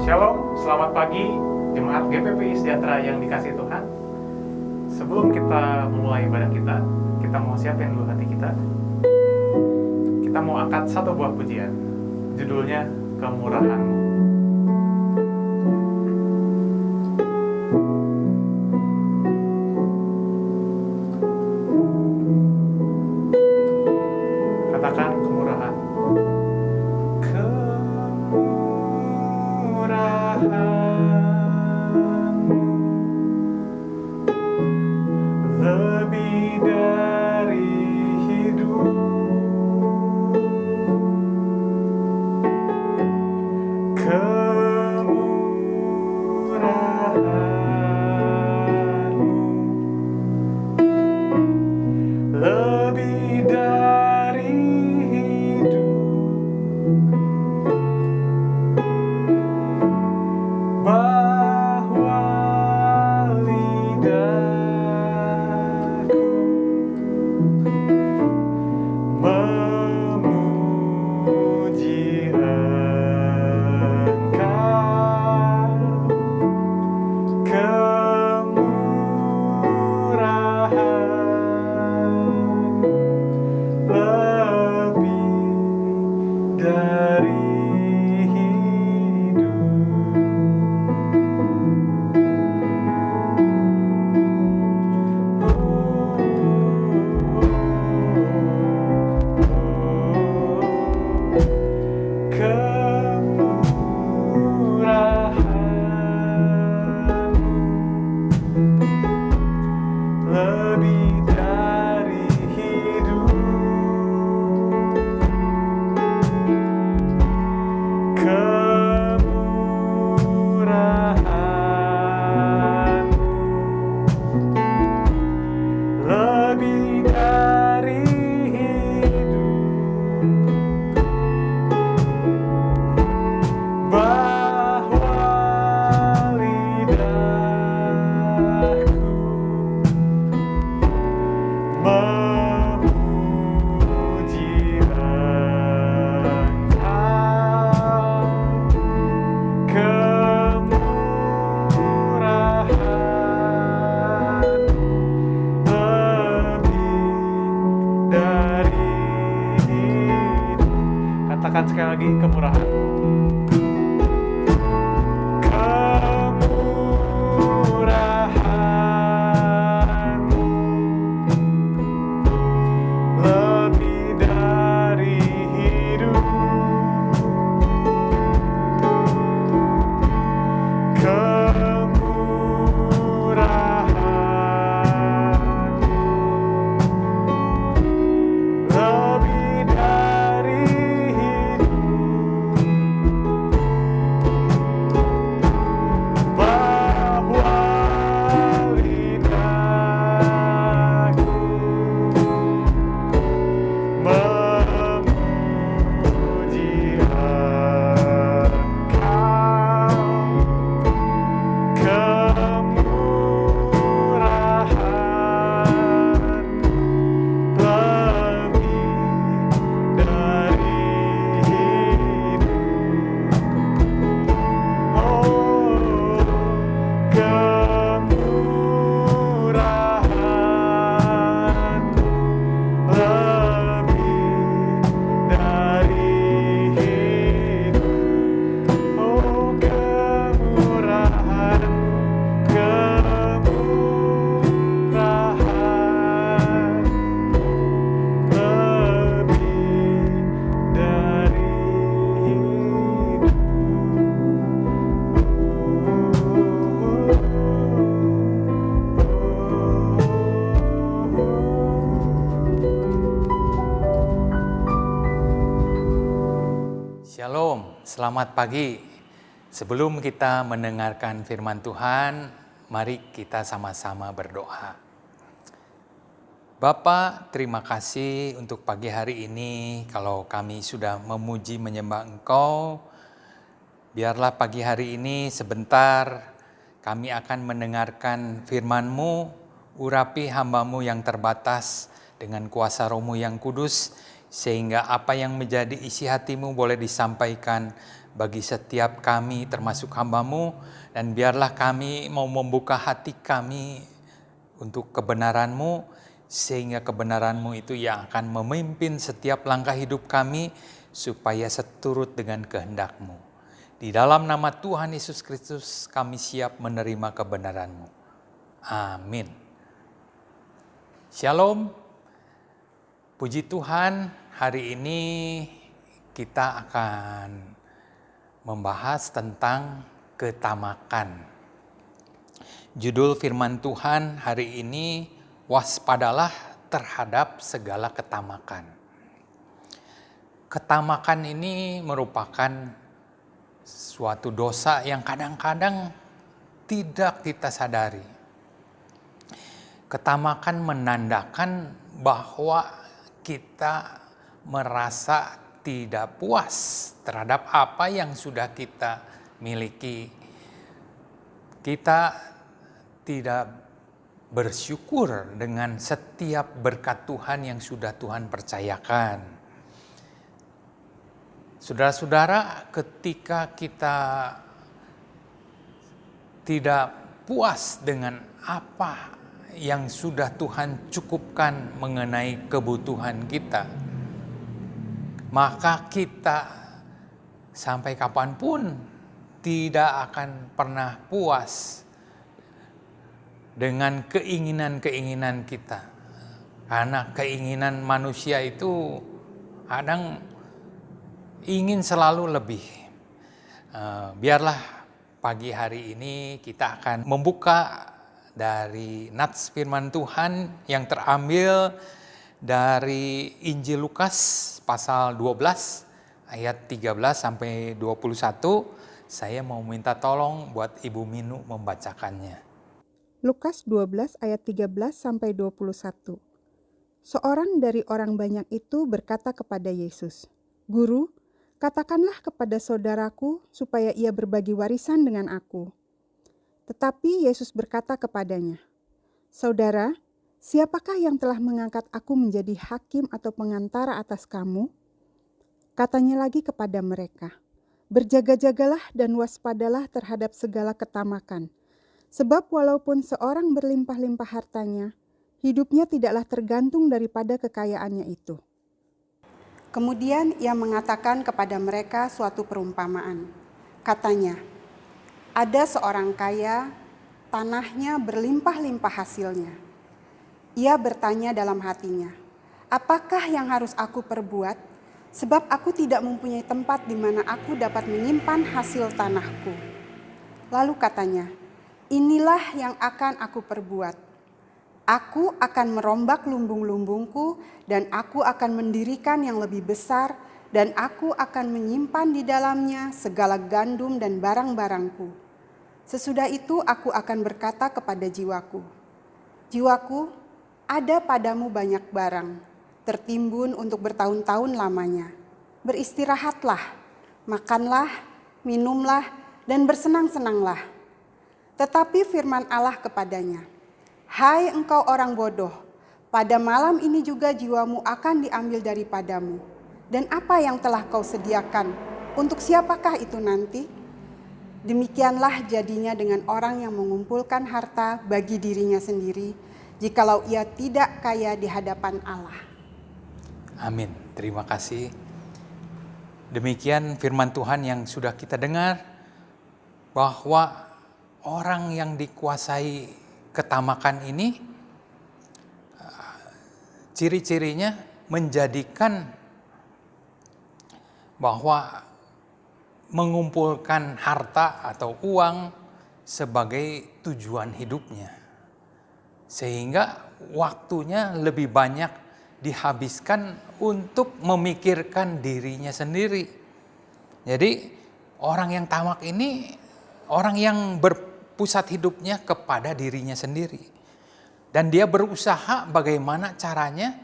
Shalom, selamat pagi Jemaat GPPI Sejahtera yang dikasihi Tuhan. Sebelum kita memulai ibadah kita mau siapin dulu hati kita. Kita mau angkat satu buah pujian, judulnya Kemurahan-Mu. Katakan kemurahan. Lebih dari hidup, kemurahan-Mu lebih dari hidup, bahwa lidahku memuji Engkau, kemurahan lebih dari hidup. Kemurahan-Mu lebih dari hidup, kemurahan-Mu lebih dari hidup, bahwa lidahku memuji Engkau, kemurahan lebih dari hidup. Katakan sekali lagi, kemurahan. Kemurahan-Mu lebih dari hidup, kemurahan-Mu lebih dari hidup, Shalom, selamat pagi. Sebelum kita mendengarkan firman Tuhan, mari kita sama-sama berdoa. Bapa, terima kasih untuk pagi hari ini. Kalau kami sudah memuji menyembah Engkau, biarlah pagi hari ini sebentar kami akan mendengarkan firman-Mu, urapi hamba-Mu yang terbatas dengan kuasa Roh-Mu yang kudus, sehingga apa yang menjadi isi hati-Mu boleh disampaikan bagi setiap kami termasuk hamba-Mu, dan biarlah kami mau membuka hati kami untuk kebenaran-Mu, sehingga kebenaran-Mu itu yang akan memimpin setiap langkah hidup kami supaya seturut dengan kehendak-Mu. Di dalam nama Tuhan Yesus Kristus kami siap menerima kebenaran-Mu. Amin. Shalom. Puji Tuhan, hari ini kita akan membahas tentang ketamakan. Judul firman Tuhan hari ini, waspadalah terhadap segala ketamakan. Ketamakan ini merupakan suatu dosa yang kadang-kadang tidak kita sadari. Ketamakan menandakan bahwa kita merasa tidak puas terhadap apa yang sudah kita miliki. Kita tidak bersyukur dengan setiap berkat Tuhan yang sudah Tuhan percayakan. Saudara-saudara, ketika kita tidak puas dengan apa yang sudah Tuhan cukupkan mengenai kebutuhan kita, maka kita sampai kapanpun tidak akan pernah puas dengan keinginan-keinginan kita. Karena keinginan manusia itu kadang ingin selalu lebih. Biarlah pagi hari ini kita akan membuka dari nats firman Tuhan yang terambil dari Injil Lukas pasal 12 ayat 13 sampai 21. Saya mau minta tolong buat Ibu Minu membacakannya. Lukas 12 ayat 13 sampai 21. Seorang dari orang banyak itu berkata kepada Yesus, "Guru, katakanlah kepada saudaraku supaya ia berbagi warisan dengan aku." Tetapi Yesus berkata kepadanya, "Saudara, siapakah yang telah mengangkat aku menjadi hakim atau pengantara atas kamu?" Katanya lagi kepada mereka, "Berjaga-jagalah dan waspadalah terhadap segala ketamakan. Sebab walaupun seorang berlimpah-limpah hartanya, hidupnya tidaklah tergantung daripada kekayaannya itu." Kemudian ia mengatakan kepada mereka suatu perumpamaan. Katanya, "Ada seorang kaya, tanahnya berlimpah-limpah hasilnya. Ia bertanya dalam hatinya, 'Apakah yang harus aku perbuat? Sebab aku tidak mempunyai tempat di mana aku dapat menyimpan hasil tanahku.' Lalu katanya, 'Inilah yang akan aku perbuat. Aku akan merombak lumbung-lumbungku dan aku akan mendirikan yang lebih besar dan aku akan menyimpan di dalamnya segala gandum dan barang-barangku. Sesudah itu aku akan berkata kepada jiwaku, jiwaku, ada padamu banyak barang, tertimbun untuk bertahun-tahun lamanya. Beristirahatlah, makanlah, minumlah, dan bersenang-senanglah.' Tetapi firman Allah kepadanya, 'Hai engkau orang bodoh, pada malam ini juga jiwamu akan diambil daripadamu. Dan apa yang telah kau sediakan, untuk siapakah itu nanti?' Demikianlah jadinya dengan orang yang mengumpulkan harta bagi dirinya sendiri, jikalau ia tidak kaya di hadapan Allah." Amin. Terima kasih. Demikian firman Tuhan yang sudah kita dengar, bahwa orang yang dikuasai ketamakan ini, ciri-cirinya menjadikan bahwa mengumpulkan harta atau uang sebagai tujuan hidupnya. Sehingga waktunya lebih banyak dihabiskan untuk memikirkan dirinya sendiri. Jadi orang yang tamak ini orang yang berpusat hidupnya kepada dirinya sendiri. Dan dia berusaha bagaimana caranya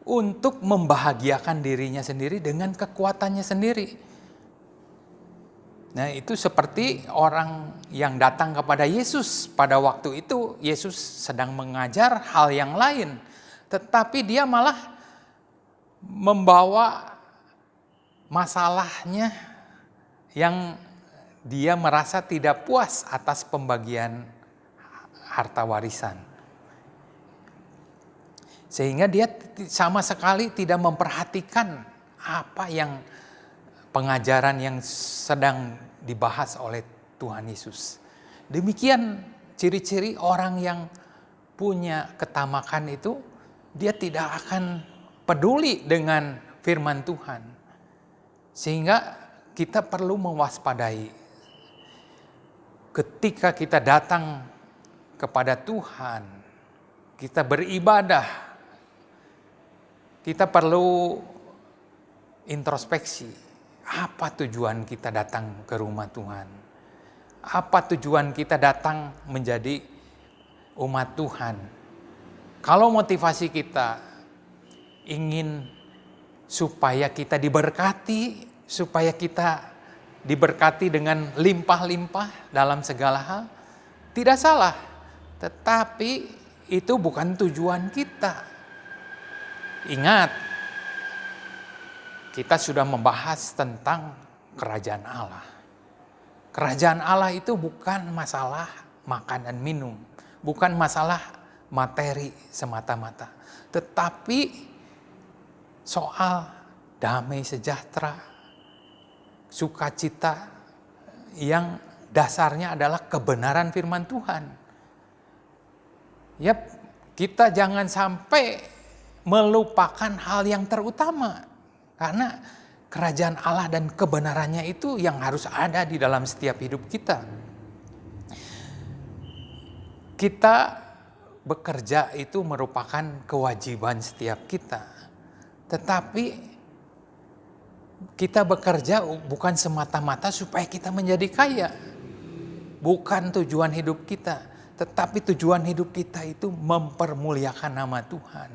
untuk membahagiakan dirinya sendiri dengan kekuatannya sendiri. Nah, itu seperti orang yang datang kepada Yesus. Pada waktu itu Yesus sedang mengajar hal yang lain. Tetapi dia malah membawa masalahnya yang dia merasa tidak puas atas pembagian harta warisan. Sehingga dia sama sekali tidak memperhatikan apa yang pengajaran yang sedang dibahas oleh Tuhan Yesus. Demikian ciri-ciri orang yang punya ketamakan itu, dia tidak akan peduli dengan firman Tuhan. Sehingga kita perlu mewaspadai. Ketika kita datang kepada Tuhan, kita beribadah, kita perlu introspeksi. Apa tujuan kita datang ke rumah Tuhan? Apa tujuan kita datang menjadi umat Tuhan? Kalau motivasi kita ingin supaya kita diberkati, supaya kita diberkati dengan limpah-limpah dalam segala hal, tidak salah. Tetapi itu bukan tujuan kita. Ingat, kita sudah membahas tentang kerajaan Allah. Kerajaan Allah itu bukan masalah makan dan minum, bukan masalah materi semata-mata, tetapi soal damai sejahtera, sukacita yang dasarnya adalah kebenaran firman Tuhan. Yap, kita jangan sampai melupakan hal yang terutama. Karena kerajaan Allah dan kebenarannya itu yang harus ada di dalam setiap hidup kita. Kita bekerja itu merupakan kewajiban setiap kita. Tetapi kita bekerja bukan semata-mata supaya kita menjadi kaya. Bukan tujuan hidup kita. Tetapi tujuan hidup kita itu mempermuliakan nama Tuhan.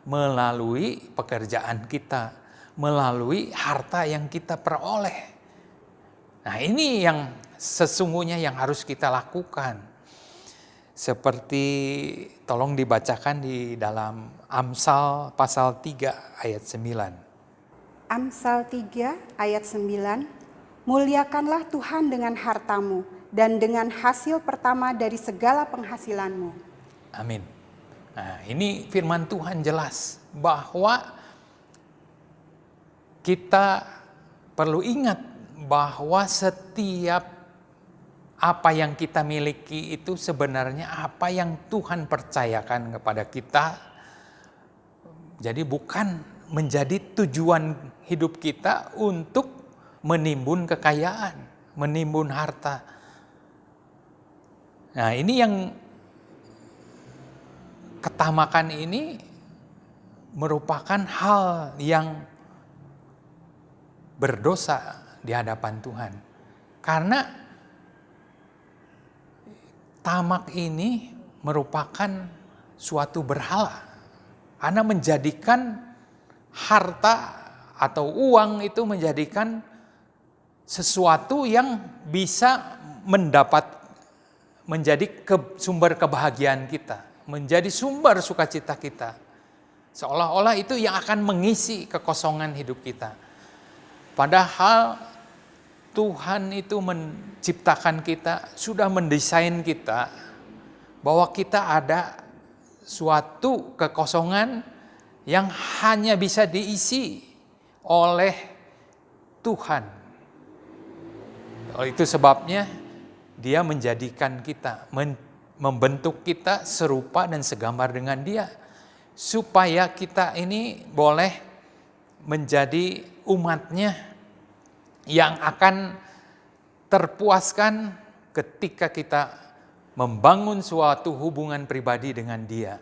Melalui pekerjaan kita. Melalui harta yang kita peroleh. Nah, ini yang sesungguhnya yang harus kita lakukan. Seperti tolong dibacakan di dalam Amsal pasal 3 ayat 9. Amsal 3 ayat 9. Muliakanlah Tuhan dengan hartamu dan dengan hasil pertama dari segala penghasilanmu. Amin. Nah, ini firman Tuhan jelas bahwa kita perlu ingat bahwa setiap apa yang kita miliki itu sebenarnya apa yang Tuhan percayakan kepada kita. Jadi bukan menjadi tujuan hidup kita untuk menimbun kekayaan, menimbun harta. Nah, ini yang ketamakan ini merupakan hal yang berdosa di hadapan Tuhan. Karena tamak ini merupakan suatu berhala. Karena menjadikan harta atau uang itu menjadikan sesuatu yang bisa menjadi sumber kebahagiaan kita. Menjadi sumber sukacita kita. Seolah-olah itu yang akan mengisi kekosongan hidup kita. Padahal Tuhan itu menciptakan kita, sudah mendesain kita bahwa kita ada suatu kekosongan yang hanya bisa diisi oleh Tuhan. Itu sebabnya Dia menjadikan kita, membentuk kita serupa dan segambar dengan Dia. Supaya kita ini boleh menjadi umatnya yang akan terpuaskan ketika kita membangun suatu hubungan pribadi dengan Dia.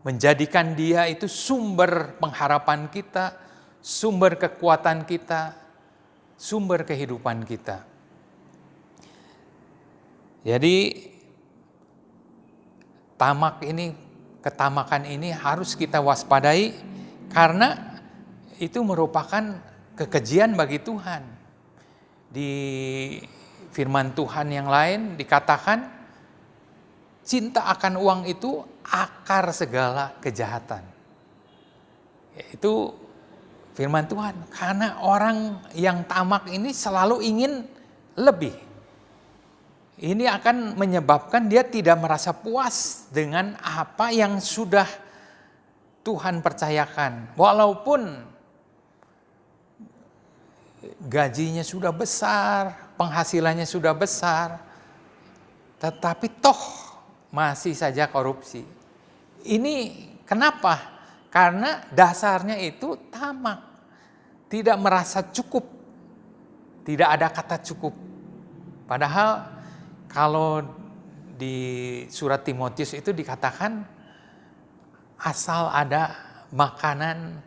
Menjadikan Dia itu sumber pengharapan kita, sumber kekuatan kita, sumber kehidupan kita. Jadi ketamakan ini harus kita waspadai karena itu merupakan kekejian bagi Tuhan. Di firman Tuhan yang lain dikatakan cinta akan uang itu akar segala kejahatan. Itu firman Tuhan. Karena orang yang tamak ini selalu ingin lebih. Ini akan menyebabkan dia tidak merasa puas dengan apa yang sudah Tuhan percayakan. Walaupun gajinya sudah besar, penghasilannya sudah besar, tetapi toh masih saja korupsi. Ini kenapa? Karena dasarnya itu tamak. Tidak merasa cukup. Tidak ada kata cukup. Padahal kalau di surat Timotius itu dikatakan asal ada makanan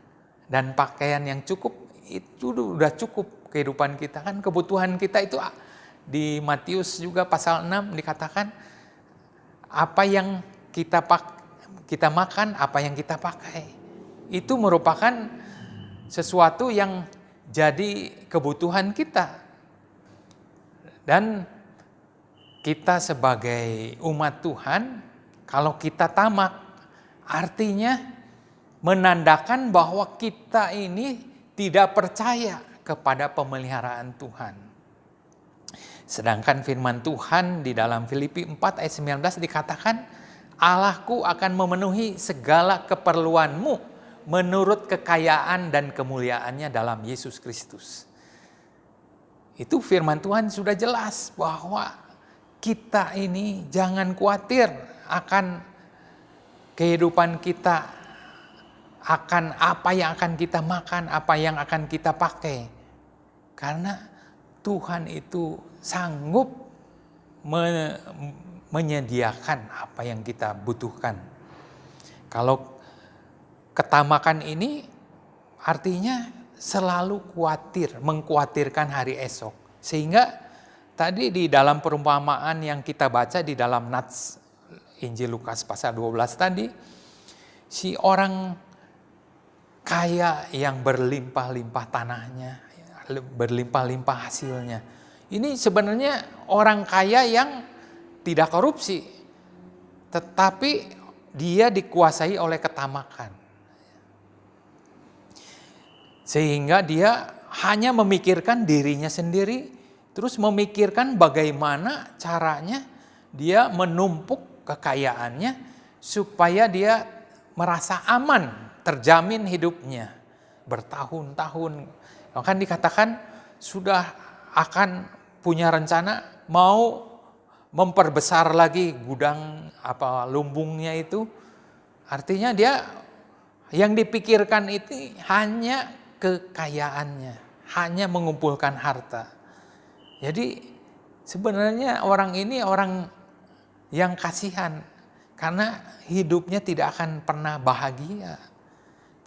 dan pakaian yang cukup, itu udah cukup kehidupan kita. Kan kebutuhan kita itu di Matius juga pasal 6 dikatakan apa yang kita makan, apa yang kita pakai. Itu merupakan sesuatu yang jadi kebutuhan kita. Dan kita sebagai umat Tuhan, kalau kita tamak, artinya menandakan bahwa kita ini tidak percaya kepada pemeliharaan Tuhan. Sedangkan firman Tuhan di dalam Filipi 4 ayat 19 dikatakan, Allahku akan memenuhi segala keperluanmu menurut kekayaan dan kemuliaannya dalam Yesus Kristus. Itu firman Tuhan sudah jelas bahwa kita ini jangan khawatir akan kehidupan kita, akan apa yang akan kita makan, apa yang akan kita pakai. Karena Tuhan itu sanggup menyediakan apa yang kita butuhkan. Kalau ketamakan ini artinya selalu mengkhawatirkan hari esok. Sehingga tadi di dalam perumpamaan yang kita baca di dalam Nats Injil Lukas pasal 12 tadi, si orang kaya yang berlimpah-limpah tanahnya, berlimpah-limpah hasilnya. Ini sebenarnya orang kaya yang tidak korupsi, tetapi dia dikuasai oleh ketamakan. Sehingga dia hanya memikirkan dirinya sendiri, terus memikirkan bagaimana caranya dia menumpuk kekayaannya supaya dia merasa aman, terjamin hidupnya bertahun-tahun. Bahkan dikatakan sudah akan punya rencana mau memperbesar lagi gudang lumbungnya itu. Artinya dia yang dipikirkan itu hanya kekayaannya, hanya mengumpulkan harta. Jadi sebenarnya orang ini orang yang kasihan karena hidupnya tidak akan pernah bahagia,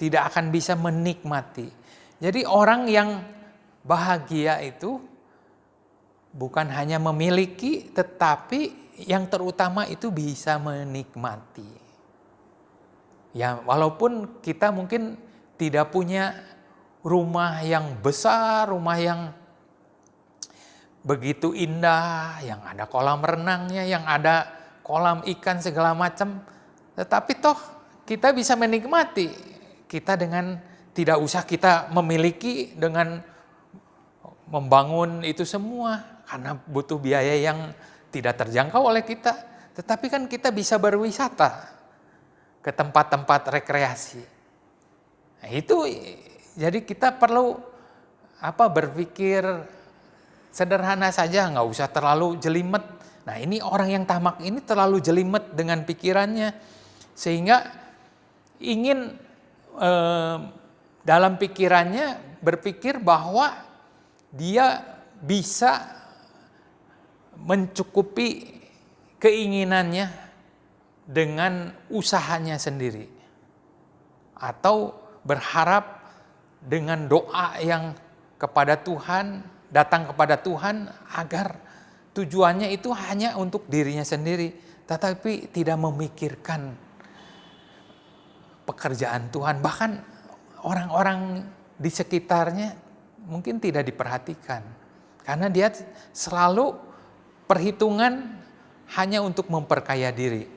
tidak akan bisa menikmati. Jadi orang yang bahagia itu bukan hanya memiliki, tetapi yang terutama itu bisa menikmati. Ya, walaupun kita mungkin tidak punya rumah yang besar, rumah yang begitu indah, yang ada kolam renangnya, yang ada kolam ikan segala macam, tetapi toh kita bisa menikmati. Kita dengan tidak usah kita memiliki dengan membangun itu semua, karena butuh biaya yang tidak terjangkau oleh kita. Tetapi kan kita bisa berwisata ke tempat-tempat rekreasi. Nah, itu jadi kita perlu berpikir sederhana saja, nggak usah terlalu jelimet. Nah, ini orang yang tamak ini terlalu jelimet dengan pikirannya, sehingga ingin dalam pikirannya berpikir bahwa dia bisa mencukupi keinginannya dengan usahanya sendiri, atau berharap dengan doa yang kepada Tuhan, datang kepada Tuhan agar tujuannya itu hanya untuk dirinya sendiri, tetapi tidak memikirkan pekerjaan Tuhan. Bahkan orang-orang di sekitarnya mungkin tidak diperhatikan, karena dia selalu perhitungan hanya untuk memperkaya diri.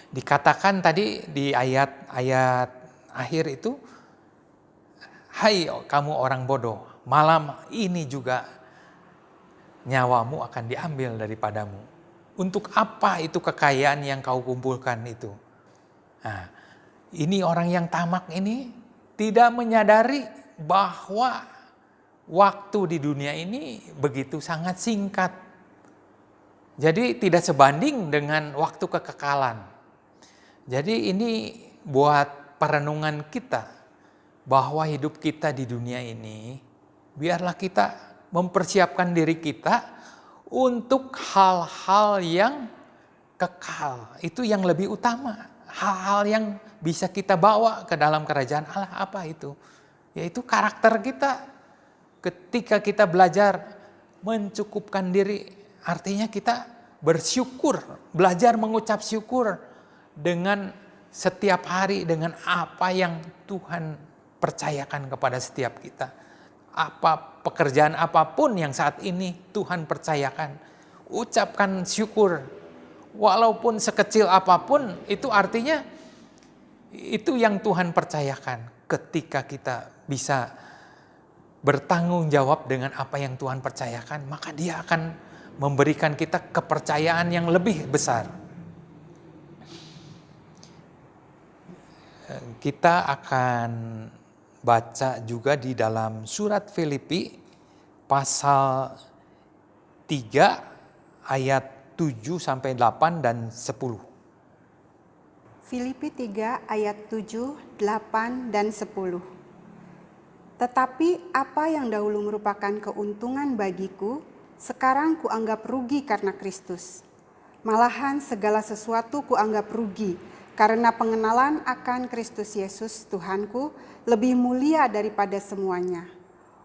Dikatakan tadi di ayat-ayat akhir itu, hai kamu orang bodoh, malam ini juga nyawamu akan diambil daripadamu. Untuk apa itu kekayaan yang kau kumpulkan itu? Nah, ini orang yang tamak ini tidak menyadari bahwa waktu di dunia ini begitu sangat singkat. Jadi tidak sebanding dengan waktu kekekalan. Jadi ini buat perenungan kita bahwa hidup kita di dunia ini, biarlah kita mempersiapkan diri kita untuk hal-hal yang kekal. Itu yang lebih utama. Hal-hal yang bisa kita bawa ke dalam kerajaan Allah, apa itu? Yaitu karakter kita. Ketika kita belajar mencukupkan diri, artinya kita bersyukur, belajar mengucap syukur dengan setiap hari, dengan apa yang Tuhan percayakan kepada setiap kita. Apa pekerjaan apapun yang saat ini Tuhan percayakan, ucapkan syukur. Walaupun sekecil apapun, itu artinya itu yang Tuhan percayakan. Ketika kita bisa bertanggung jawab dengan apa yang Tuhan percayakan, maka Dia akan memberikan kita kepercayaan yang lebih besar. Kita akan baca juga di dalam surat Filipi pasal 3 ayat 7 sampai 8 dan 10. Filipi 3 ayat 7, 8, dan 10. Tetapi apa yang dahulu merupakan keuntungan bagiku, sekarang kuanggap rugi karena Kristus. Malahan segala sesuatu kuanggap rugi, karena pengenalan akan Kristus Yesus Tuhanku lebih mulia daripada semuanya.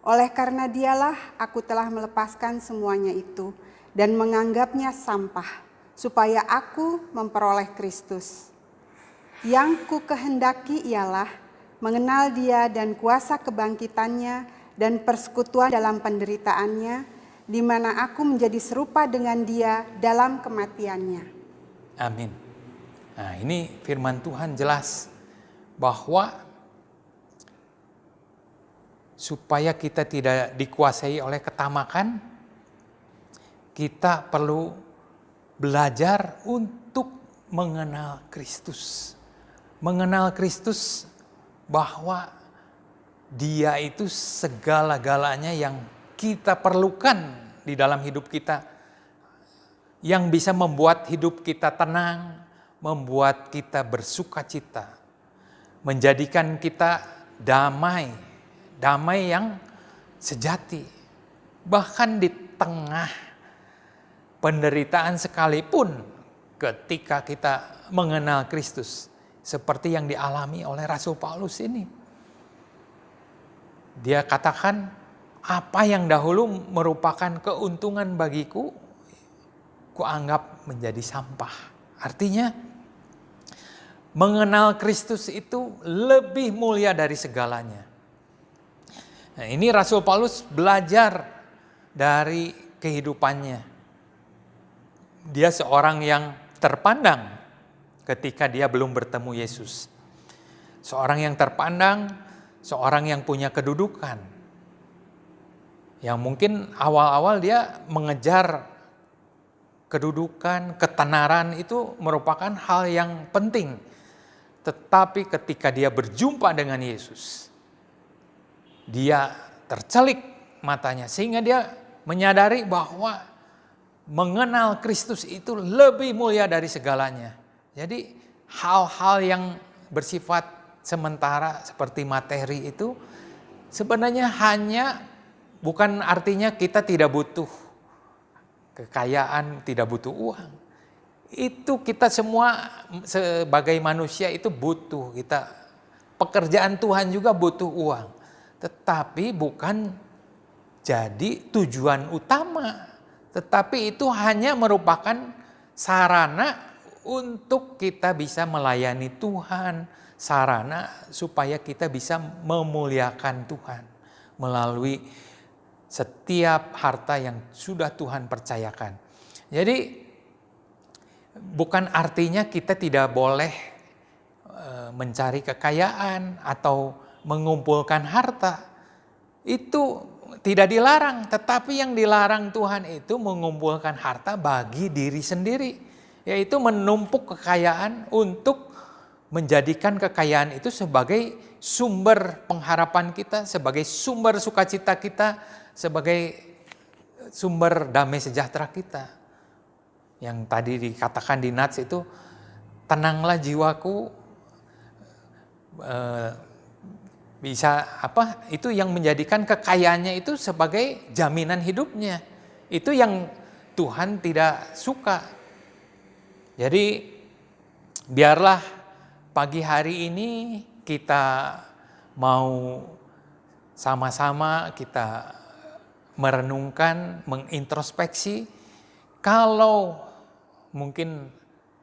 Oleh karena Dialah aku telah melepaskan semuanya itu dan menganggapnya sampah, supaya aku memperoleh Kristus. Yang ku kehendaki ialah mengenal Dia dan kuasa kebangkitannya dan persekutuan dalam penderitaannya, di mana aku menjadi serupa dengan Dia dalam kematiannya. Amin. Nah, ini firman Tuhan jelas bahwa supaya kita tidak dikuasai oleh ketamakan, kita perlu belajar untuk mengenal Kristus. Mengenal Kristus bahwa Dia itu segala-galanya yang kita perlukan di dalam hidup kita, yang bisa membuat hidup kita tenang, membuat kita bersuka cita, menjadikan kita damai yang sejati. Bahkan di tengah penderitaan sekalipun, ketika kita mengenal Kristus, seperti yang dialami oleh Rasul Paulus ini. Dia katakan, apa yang dahulu merupakan keuntungan bagiku, kuanggap menjadi sampah. Artinya, mengenal Kristus itu lebih mulia dari segalanya. Nah, ini Rasul Paulus belajar dari kehidupannya. Dia seorang yang terpandang ketika dia belum bertemu Yesus. Seorang yang terpandang, seorang yang punya kedudukan. Yang mungkin awal-awal dia mengejar kedudukan, ketenaran itu merupakan hal yang penting. Tetapi ketika dia berjumpa dengan Yesus, dia tercelik matanya sehingga dia menyadari bahwa mengenal Kristus itu lebih mulia dari segalanya. Jadi hal-hal yang bersifat sementara seperti materi itu sebenarnya hanya, bukan artinya kita tidak butuh kekayaan, tidak butuh uang. Itu kita semua sebagai manusia itu butuh. Pekerjaan Tuhan juga butuh uang. tetapi bukan jadi tujuan utama. Tetapi itu hanya merupakan sarana untuk kita bisa melayani Tuhan, sarana supaya kita bisa memuliakan Tuhan melalui setiap harta yang sudah Tuhan percayakan. Jadi bukan artinya kita tidak boleh mencari kekayaan atau mengumpulkan harta. Itu tidak dilarang, tetapi yang dilarang Tuhan itu mengumpulkan harta bagi diri sendiri, yaitu menumpuk kekayaan untuk menjadikan kekayaan itu sebagai sumber pengharapan kita, sebagai sumber sukacita kita, sebagai sumber damai sejahtera kita. Yang tadi dikatakan di Nats itu, tenanglah jiwaku, bisa itu yang menjadikan kekayaannya itu sebagai jaminan hidupnya. Itu yang Tuhan tidak suka. Jadi biarlah pagi hari ini kita mau sama-sama kita merenungkan, mengintrospeksi, kalau mungkin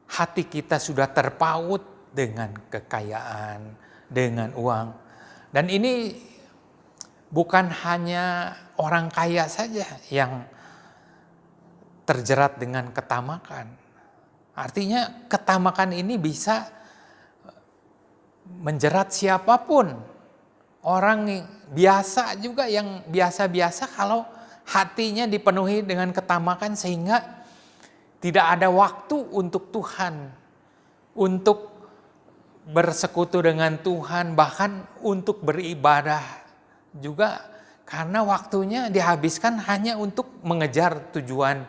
hati kita sudah terpaut dengan kekayaan, dengan uang. Dan ini bukan hanya orang kaya saja yang terjerat dengan ketamakan. Artinya ketamakan ini bisa menjerat siapapun. Orang biasa juga yang biasa-biasa kalau hatinya dipenuhi dengan ketamakan sehingga tidak ada waktu untuk Tuhan, untuk bersekutu dengan Tuhan, bahkan untuk beribadah juga, karena waktunya dihabiskan hanya untuk mengejar tujuan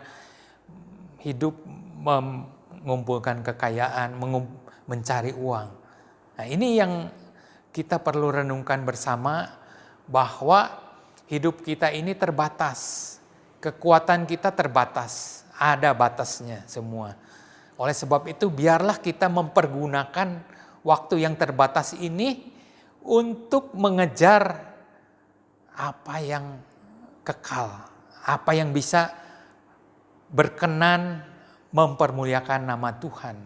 hidup, mengumpulkan kekayaan, mencari uang. Nah, ini yang kita perlu renungkan bersama, bahwa hidup kita ini terbatas, kekuatan kita terbatas, ada batasnya semua. Oleh sebab itu biarlah kita mempergunakan waktu yang terbatas ini untuk mengejar apa yang kekal, apa yang bisa berkenan mempermuliakan nama Tuhan.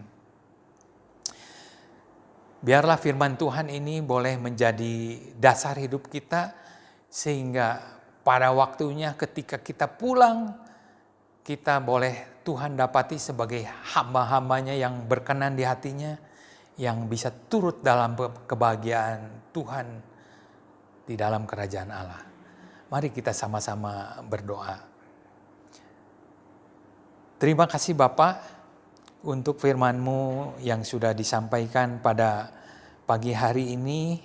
Biarlah firman Tuhan ini boleh menjadi dasar hidup kita, sehingga pada waktunya ketika kita pulang, kita boleh Tuhan dapati sebagai hamba-hambanya yang berkenan di hatinya, yang bisa turut dalam kebahagiaan Tuhan di dalam kerajaan Allah. Mari kita sama-sama berdoa. Terima kasih Bapa untuk firman-Mu yang sudah disampaikan pada pagi hari ini.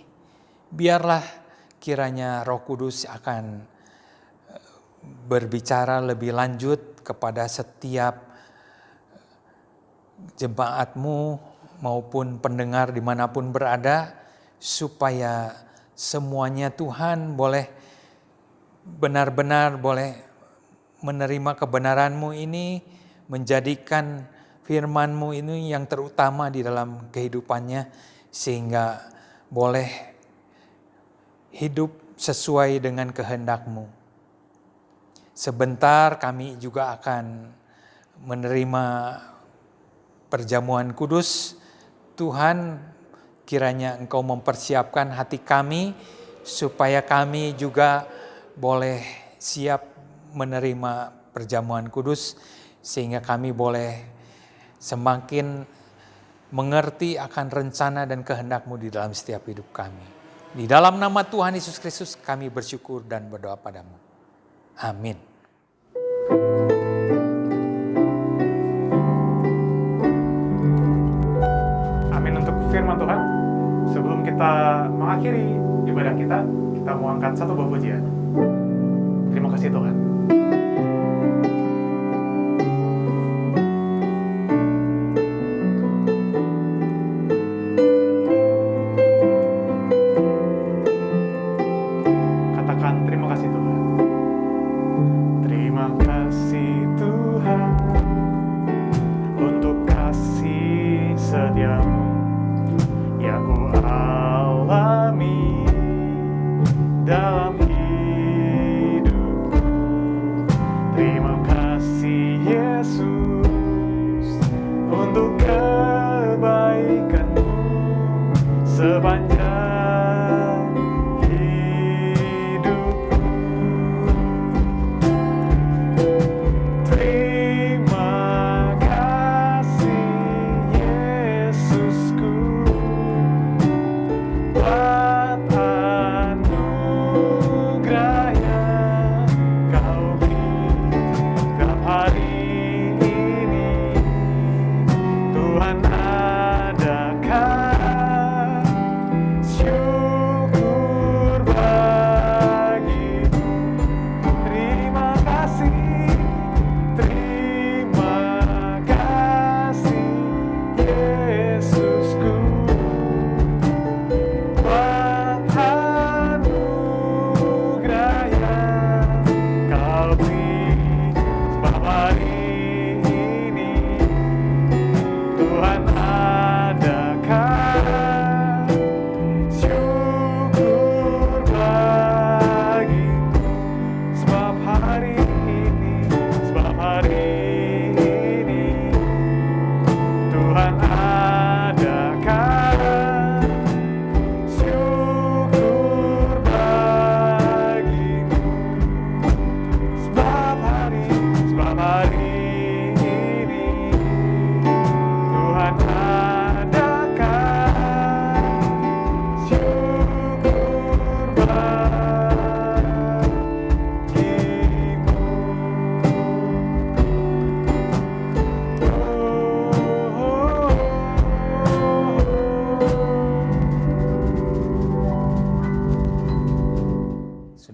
Biarlah kiranya Roh Kudus akan berbicara lebih lanjut kepada setiap jemaat-Mu maupun pendengar dimanapun berada, supaya semuanya Tuhan boleh benar-benar boleh menerima kebenaran-Mu ini, menjadikan firman-Mu ini yang terutama di dalam kehidupannya, sehingga boleh hidup sesuai dengan kehendak-Mu. Sebentar kami juga akan menerima perjamuan kudus. Tuhan, kiranya Engkau mempersiapkan hati kami supaya kami juga boleh siap menerima perjamuan kudus, sehingga kami boleh semakin mengerti akan rencana dan kehendak-Mu di dalam setiap hidup kami. Di dalam nama Tuhan Yesus Kristus kami bersyukur dan berdoa padamu. Amin. Firman Tuhan. Sebelum kita mengakhiri ibadah kita mau angkat satu buah pujian. Terima kasih Tuhan. Katakan terima kasih Tuhan. Terima kasih Tuhan untuk kasih setiamu yang ku alami dalam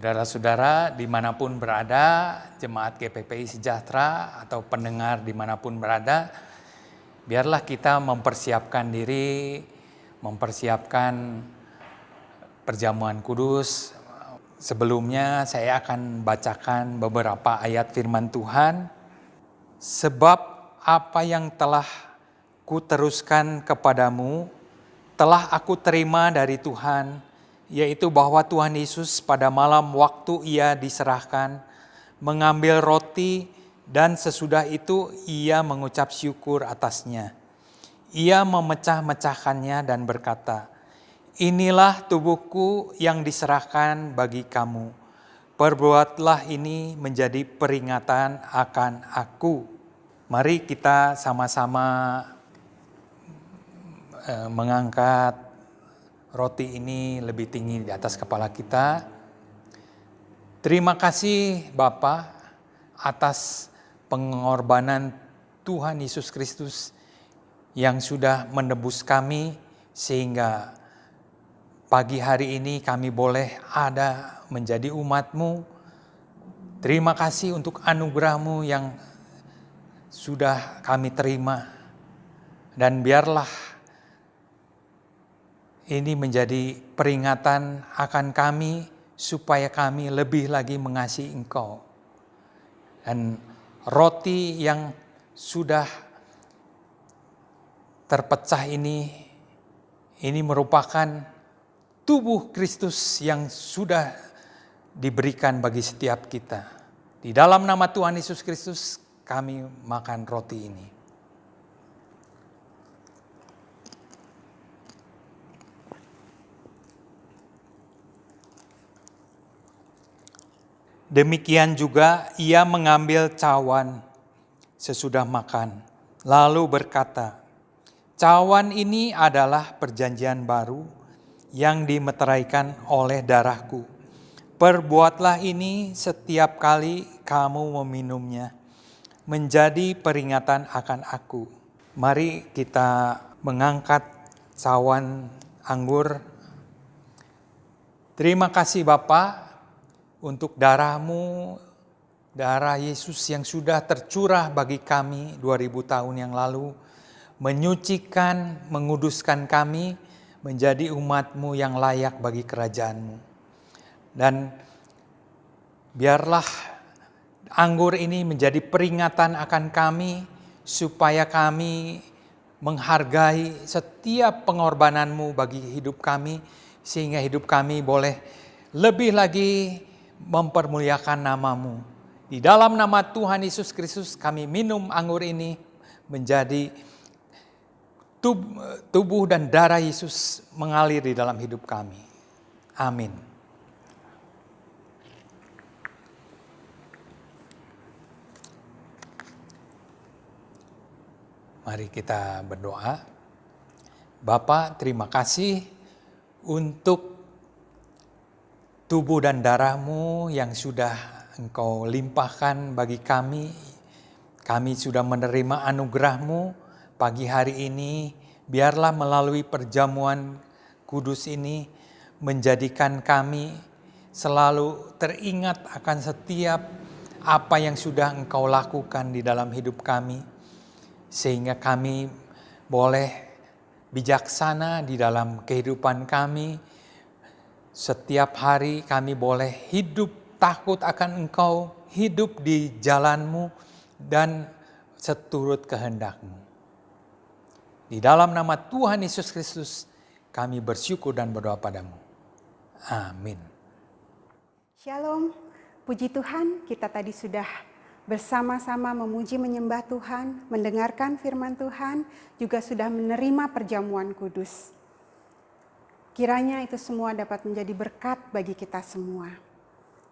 Saudara-saudara dimanapun berada, jemaat GPPI Sejahtera atau pendengar dimanapun berada, biarlah kita mempersiapkan diri, mempersiapkan perjamuan kudus. Sebelumnya saya akan bacakan beberapa ayat firman Tuhan. Sebab apa yang telah kuteruskan kepadamu, telah aku terima dari Tuhan, yaitu bahwa Tuhan Yesus pada malam waktu ia diserahkan, mengambil roti dan sesudah itu ia mengucap syukur atasnya. Ia memecah-mecahkannya dan berkata, "Inilah tubuhku yang diserahkan bagi kamu. Perbuatlah ini menjadi peringatan akan aku." Mari kita sama-sama mengangkat roti ini lebih tinggi di atas kepala kita. Terima kasih Bapa atas pengorbanan Tuhan Yesus Kristus yang sudah menebus kami sehingga pagi hari ini kami boleh ada menjadi umat-Mu. Terima kasih untuk anugerah-Mu yang sudah kami terima. Dan biarlah ini menjadi peringatan akan kami supaya kami lebih lagi mengasihi Engkau. Dan roti yang sudah terpecah ini merupakan tubuh Kristus yang sudah diberikan bagi setiap kita. Di dalam nama Tuhan Yesus Kristus kami makan roti ini. Demikian juga ia mengambil cawan sesudah makan, lalu berkata, "Cawan ini adalah perjanjian baru yang dimeteraikan oleh darahku. Perbuatlah ini setiap kali kamu meminumnya, menjadi peringatan akan aku." Mari kita mengangkat cawan anggur. Terima kasih Bapa untuk darah-Mu, darah Yesus yang sudah tercurah bagi kami 2000 tahun yang lalu, menyucikan, menguduskan kami menjadi umat-Mu yang layak bagi kerajaan-Mu. Dan biarlah anggur ini menjadi peringatan akan kami supaya kami menghargai setiap pengorbanan-Mu bagi hidup kami, sehingga hidup kami boleh lebih lagi mempermuliakan nama-Mu. Di dalam nama Tuhan Yesus Kristus kami minum anggur ini menjadi tubuh dan darah Yesus mengalir di dalam hidup kami. Amin. Mari kita berdoa. Bapa, terima kasih untuk tubuh dan darah-Mu yang sudah Engkau limpahkan bagi kami. Kami sudah menerima anugerah-Mu pagi hari ini. Biarlah melalui perjamuan kudus ini menjadikan kami selalu teringat akan setiap apa yang sudah Engkau lakukan di dalam hidup kami. Sehingga kami boleh bijaksana di dalam kehidupan kami. Setiap hari kami boleh hidup takut akan Engkau, hidup di jalan-Mu, dan seturut kehendak-Mu. Di dalam nama Tuhan Yesus Kristus kami bersyukur dan berdoa padamu. Amin. Shalom, puji Tuhan, kita tadi sudah bersama-sama memuji menyembah Tuhan, mendengarkan firman Tuhan, juga sudah menerima perjamuan kudus. Kiranya itu semua dapat menjadi berkat bagi kita semua.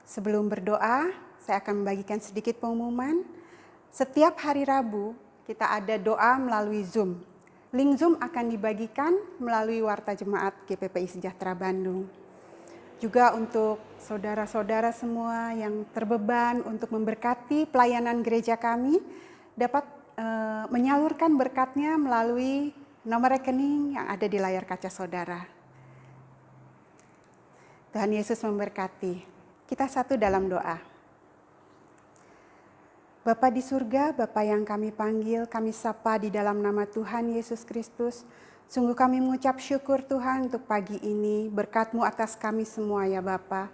Sebelum berdoa, saya akan membagikan sedikit pengumuman. Setiap hari Rabu, kita ada doa melalui Zoom. Link Zoom akan dibagikan melalui Warta Jemaat GPPI Sejahtera Bandung. Juga untuk saudara-saudara semua yang terbeban untuk memberkati pelayanan gereja kami, dapat menyalurkan berkatnya melalui nomor rekening yang ada di layar kaca saudara. Tuhan Yesus memberkati. Kita satu dalam doa. Bapa di surga, Bapa yang kami panggil, kami sapa di dalam nama Tuhan Yesus Kristus. Sungguh kami mengucap syukur Tuhan untuk pagi ini, berkat-Mu atas kami semua ya Bapa.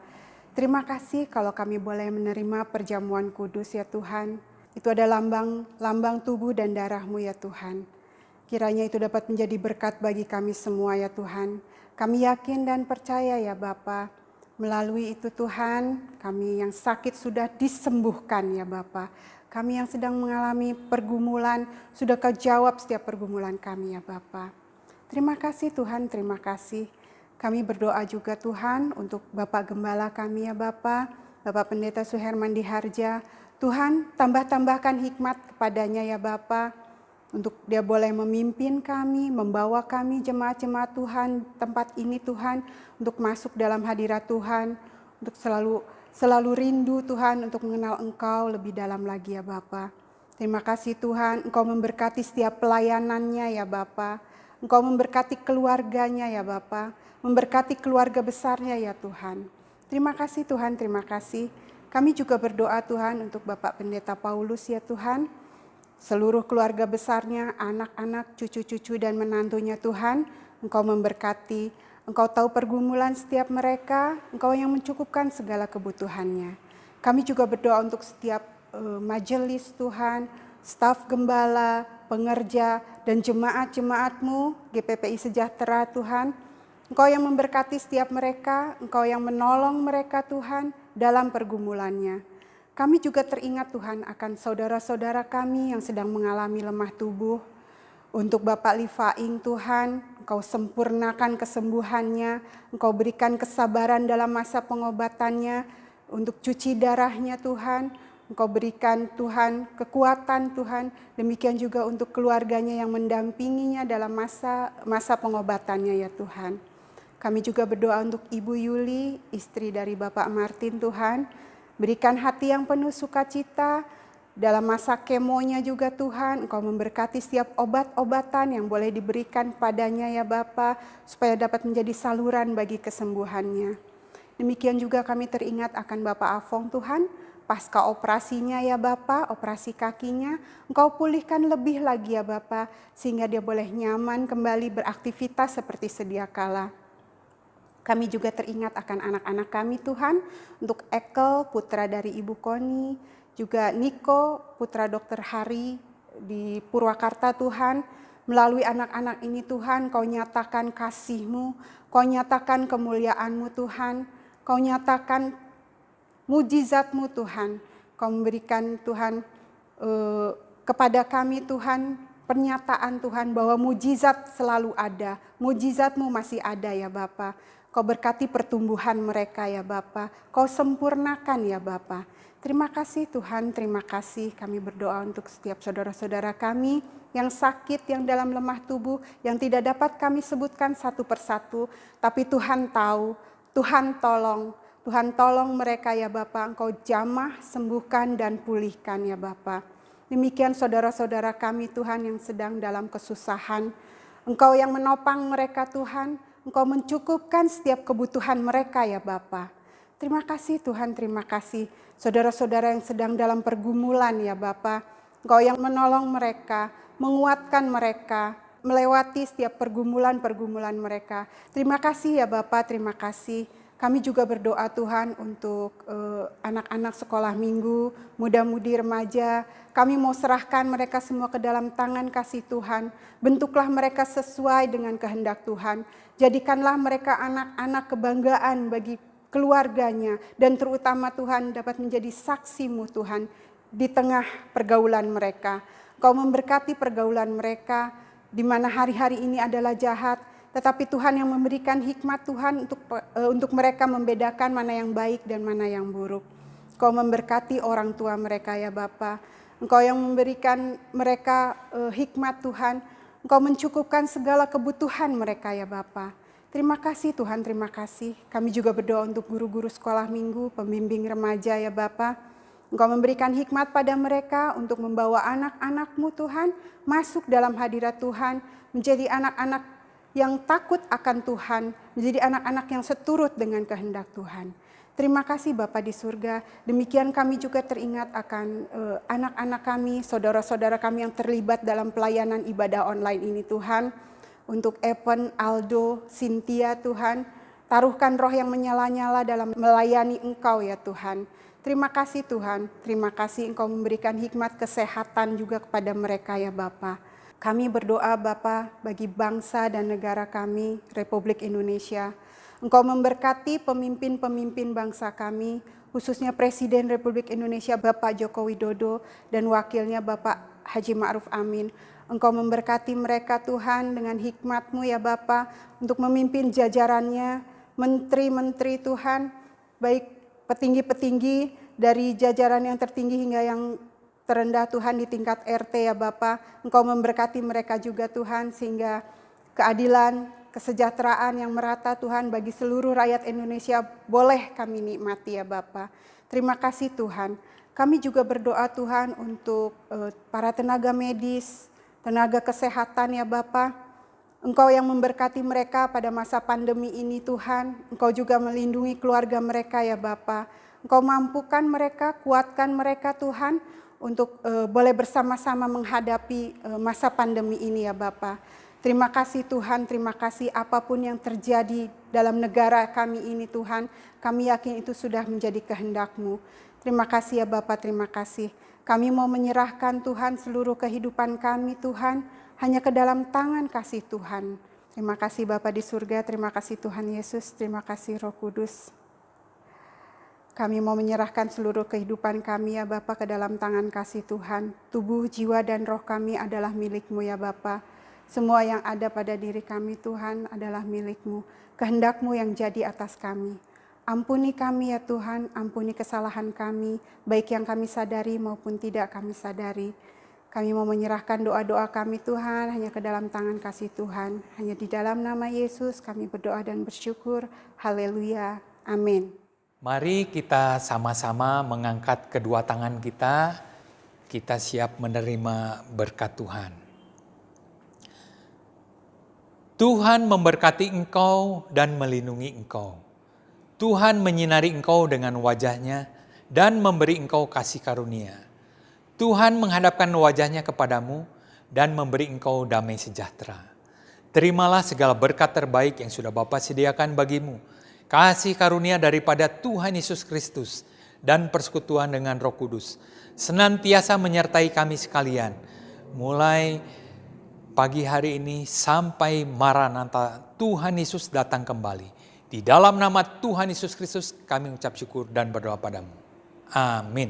Terima kasih kalau kami boleh menerima perjamuan kudus ya Tuhan. Itu ada lambang tubuh dan darah-Mu ya Tuhan. Kiranya itu dapat menjadi berkat bagi kami semua ya Tuhan. Kami yakin dan percaya ya Bapa. Melalui itu Tuhan, kami yang sakit sudah disembuhkan ya Bapa. Kami yang sedang mengalami pergumulan, sudah Kau jawab setiap pergumulan kami ya Bapa. Terima kasih Tuhan, terima kasih. Kami berdoa juga Tuhan untuk Bapak Gembala kami ya Bapa, Bapak Pendeta Suherman Diharja. Tuhan, tambah-tambahkan hikmat kepadanya ya Bapa, untuk dia boleh memimpin kami, membawa kami jemaat-jemaat Tuhan, tempat ini Tuhan, untuk masuk dalam hadirat Tuhan, untuk selalu rindu Tuhan untuk mengenal Engkau lebih dalam lagi ya Bapa. Terima kasih Tuhan, Engkau memberkati setiap pelayanannya ya Bapa. Engkau memberkati keluarganya ya Bapa, memberkati keluarga besarnya ya Tuhan. Terima kasih Tuhan, terima kasih. Kami juga berdoa Tuhan untuk Bapak Pendeta Paulus ya Tuhan. Seluruh keluarga besarnya, anak-anak, cucu-cucu dan menantunya Tuhan, Engkau memberkati. Engkau tahu pergumulan setiap mereka, Engkau yang mencukupkan segala kebutuhannya. Kami juga berdoa untuk setiap majelis Tuhan, staf gembala, pengerja, dan jemaat-jemaat-Mu, GPPI Sejahtera Tuhan. Engkau yang memberkati setiap mereka, Engkau yang menolong mereka Tuhan dalam pergumulannya. Kami juga teringat Tuhan akan saudara-saudara kami yang sedang mengalami lemah tubuh. Untuk Bapak Lifaing Tuhan, Engkau sempurnakan kesembuhannya, Engkau berikan kesabaran dalam masa pengobatannya, untuk cuci darahnya Tuhan, Engkau berikan Tuhan kekuatan Tuhan, demikian juga untuk keluarganya yang mendampinginya dalam masa pengobatannya ya Tuhan. Kami juga berdoa untuk Ibu Yuli, istri dari Bapak Martin Tuhan, berikan hati yang penuh sukacita, dalam masa kemonya juga Tuhan, Engkau memberkati setiap obat-obatan yang boleh diberikan padanya ya Bapa, supaya dapat menjadi saluran bagi kesembuhannya. Demikian juga kami teringat akan Bapak Afong Tuhan, pasca operasinya ya Bapa, operasi kakinya, Engkau pulihkan lebih lagi ya Bapa, sehingga dia boleh nyaman kembali beraktivitas seperti sedia kala. Kami juga teringat akan anak-anak kami Tuhan, untuk Ekel, putra dari Ibu Koni, juga Niko, putra Dr. Hari di Purwakarta Tuhan. Melalui anak-anak ini Tuhan, Kau nyatakan kasih-Mu, Kau nyatakan kemuliaan-Mu Tuhan, Kau nyatakan mujizat-Mu Tuhan. Kau memberikan Tuhan kepada kami Tuhan, pernyataan Tuhan bahwa mujizat selalu ada, mujizat-Mu masih ada ya Bapa. Kau berkati pertumbuhan mereka ya Bapa, Kau sempurnakan ya Bapa. Terima kasih Tuhan, terima kasih. Kami berdoa untuk setiap saudara-saudara kami yang sakit, yang dalam lemah tubuh, yang tidak dapat kami sebutkan satu persatu. Tapi Tuhan tahu, Tuhan tolong mereka ya Bapa. Engkau jamah, sembuhkan dan pulihkan ya Bapa. Demikian saudara-saudara kami Tuhan yang sedang dalam kesusahan. Engkau yang menopang mereka Tuhan, Engkau mencukupkan setiap kebutuhan mereka ya Bapa. Terima kasih Tuhan, terima kasih. Saudara-saudara yang sedang dalam pergumulan ya Bapa, Engkau yang menolong mereka, menguatkan mereka, melewati setiap pergumulan-pergumulan mereka. Terima kasih ya Bapa, terima kasih. Kami juga berdoa Tuhan untuk anak-anak sekolah minggu, muda-mudi remaja. Kami mau serahkan mereka semua ke dalam tangan kasih Tuhan. Bentuklah mereka sesuai dengan kehendak Tuhan. Jadikanlah mereka anak-anak kebanggaan bagi keluarganya, dan terutama Tuhan dapat menjadi saksi-Mu Tuhan di tengah pergaulan mereka. Kau memberkati pergaulan mereka, di mana hari-hari ini adalah jahat, tetapi Tuhan yang memberikan hikmat Tuhan untuk mereka membedakan mana yang baik dan mana yang buruk. Kau memberkati orang tua mereka ya Bapa. Engkau yang memberikan mereka hikmat Tuhan. Engkau mencukupkan segala kebutuhan mereka ya Bapa. Terima kasih Tuhan, terima kasih. Kami juga berdoa untuk guru-guru sekolah minggu, pembimbing remaja ya Bapa. Engkau memberikan hikmat pada mereka untuk membawa anak-anak-Mu Tuhan masuk dalam hadirat Tuhan, menjadi anak-anak yang takut akan Tuhan, menjadi anak-anak yang seturut dengan kehendak Tuhan. Terima kasih Bapa di surga. Demikian kami juga teringat akan anak-anak kami, saudara-saudara kami yang terlibat dalam pelayanan ibadah online ini Tuhan. Untuk Evan, Aldo, Cynthia Tuhan, taruhkan roh yang menyala-nyala dalam melayani Engkau ya Tuhan. Terima kasih Tuhan, terima kasih Engkau memberikan hikmat kesehatan juga kepada mereka ya Bapa. Kami berdoa Bapa bagi bangsa dan negara kami, Republik Indonesia. Engkau memberkati pemimpin-pemimpin bangsa kami, khususnya Presiden Republik Indonesia Bapak Joko Widodo dan wakilnya Bapak Haji Ma'ruf Amin. Engkau memberkati mereka Tuhan dengan hikmat-Mu ya Bapa untuk memimpin jajarannya, menteri-menteri Tuhan, baik petinggi-petinggi dari jajaran yang tertinggi hingga yang terendah Tuhan di tingkat RT ya Bapa. Engkau memberkati mereka juga Tuhan sehingga keadilan, kesejahteraan yang merata Tuhan bagi seluruh rakyat Indonesia boleh kami nikmati ya Bapa. Terima kasih Tuhan. Kami juga berdoa Tuhan untuk para tenaga medis, tenaga kesehatan ya Bapa. Engkau yang memberkati mereka pada masa pandemi ini Tuhan. Engkau juga melindungi keluarga mereka ya Bapa. Engkau mampukan mereka, kuatkan mereka Tuhan untuk boleh bersama-sama menghadapi masa pandemi ini ya Bapa. Terima kasih Tuhan, terima kasih apapun yang terjadi dalam negara kami ini Tuhan, kami yakin itu sudah menjadi kehendak-Mu. Terima kasih ya Bapak, terima kasih. Kami mau menyerahkan Tuhan seluruh kehidupan kami Tuhan, hanya ke dalam tangan kasih Tuhan. Terima kasih Bapa di surga, terima kasih Tuhan Yesus, terima kasih Roh Kudus. Kami mau menyerahkan seluruh kehidupan kami ya Bapa ke dalam tangan kasih Tuhan. Tubuh, jiwa, dan roh kami adalah milik-Mu ya Bapa. Semua yang ada pada diri kami Tuhan adalah milik-Mu. Kehendak-Mu yang jadi atas kami. Ampuni kami ya Tuhan, ampuni kesalahan kami, baik yang kami sadari maupun tidak kami sadari. Kami mau menyerahkan doa-doa kami Tuhan hanya ke dalam tangan kasih Tuhan. Hanya di dalam nama Yesus kami berdoa dan bersyukur. Haleluya. Amin. Mari kita sama-sama mengangkat kedua tangan kita siap menerima berkat Tuhan. Tuhan memberkati engkau dan melindungi engkau. Tuhan menyinari engkau dengan wajah-Nya dan memberi engkau kasih karunia. Tuhan menghadapkan wajah-Nya kepadamu dan memberi engkau damai sejahtera. Terimalah segala berkat terbaik yang sudah Bapa sediakan bagimu. Kasih karunia daripada Tuhan Yesus Kristus dan persekutuan dengan Roh Kudus senantiasa menyertai kami sekalian. Mulai pagi hari ini sampai Maranatha Tuhan Yesus datang kembali. Di dalam nama Tuhan Yesus Kristus kami ucap syukur dan berdoa padamu. Amin.